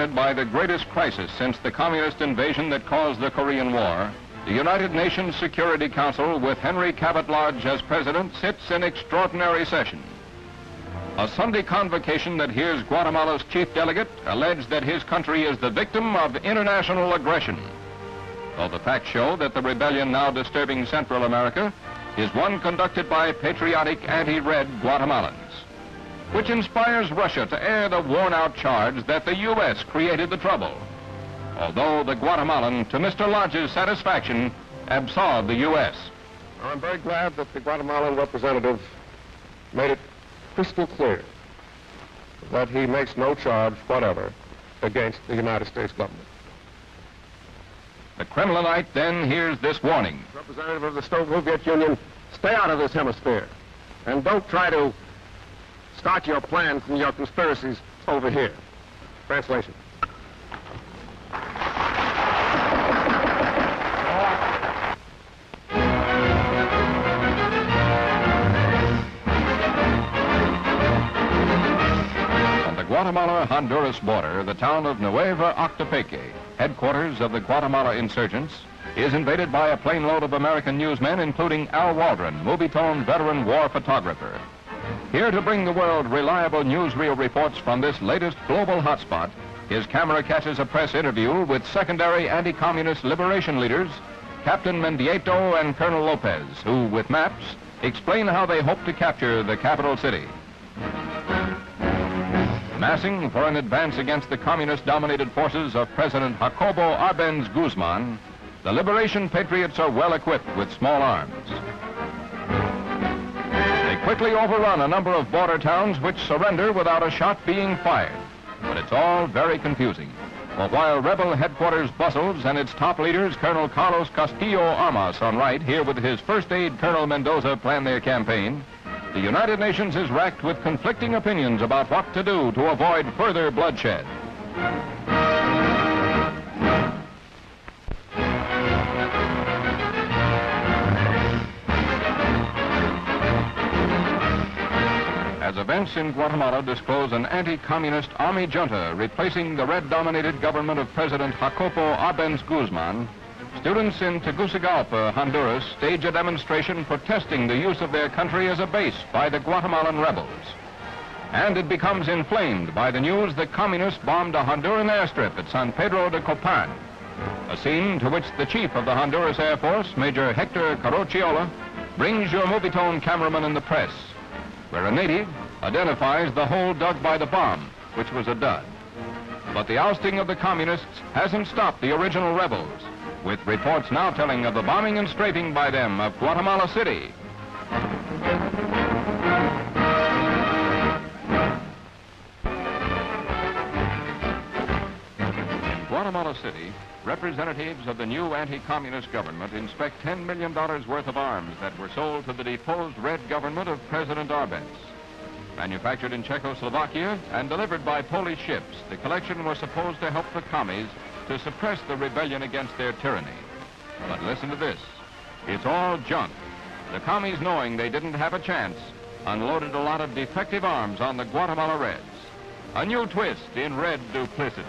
confronted by the greatest crisis since the communist invasion that caused the Korean War, the United Nations Security Council, with Henry Cabot Lodge as president, sits in extraordinary session. A Sunday convocation that hears Guatemala's chief delegate allege that his country is the victim of international aggression. Though the facts show that the rebellion now disturbing Central America is one conducted by patriotic anti-red Guatemalans, which inspires Russia to air the worn-out charge that the U.S. created the trouble, although the Guatemalan, to Mr. Lodge's satisfaction, absolved the U.S. I'm very glad that the Guatemalan representative made it crystal clear that he makes no charge whatever against the United States government. The Kremlinite then hears this warning. Representative of the Soviet Union, stay out of this hemisphere, and don't try to start your plans and your conspiracies over here. Translation. On the Guatemala-Honduras border, the town of Nueva Octopeque, headquarters of the Guatemala insurgents, is invaded by a plane load of American newsmen, including Al Waldron, Movietone veteran war photographer. Here to bring the world reliable newsreel reports from this latest global hotspot, his camera catches a press interview with secondary anti-communist liberation leaders, Captain Mendieta and Colonel Lopez, who, with maps, explain how they hope to capture the capital city. Massing for an advance against the communist-dominated forces of President Jacobo Arbenz Guzman, the liberation patriots are well equipped with small arms. They quickly overrun a number of border towns which surrender without a shot being fired. But it's all very confusing. For while rebel headquarters bustles and its top leaders, Colonel Carlos Castillo Armas on right, here with his first aide Colonel Mendoza, plan their campaign, the United Nations is racked with conflicting opinions about what to do to avoid further bloodshed. As events in Guatemala disclose an anti-communist army junta replacing the red-dominated government of President Jacobo Arbenz Guzman, students in Tegucigalpa, Honduras, stage a demonstration protesting the use of their country as a base by the Guatemalan rebels. And it becomes inflamed by the news that communists bombed a Honduran airstrip at San Pedro de Copan, a scene to which the chief of the Honduras Air Force, Major Hector Carocchiola, brings your Movietone cameraman in the press, where a native identifies the hole dug by the bomb, which was a dud. But the ousting of the communists hasn't stopped the original rebels, with reports now telling of the bombing and strafing by them of Guatemala City. In Guatemala City, representatives of the new anti-communist government inspect $10 million worth of arms that were sold to the deposed red government of President Arbenz. Manufactured in Czechoslovakia and delivered by Polish ships, the collection was supposed to help the commies to suppress the rebellion against their tyranny. But listen to this. It's all junk. The commies, knowing they didn't have a chance, unloaded a lot of defective arms on the Guatemala Reds. A new twist in red duplicity.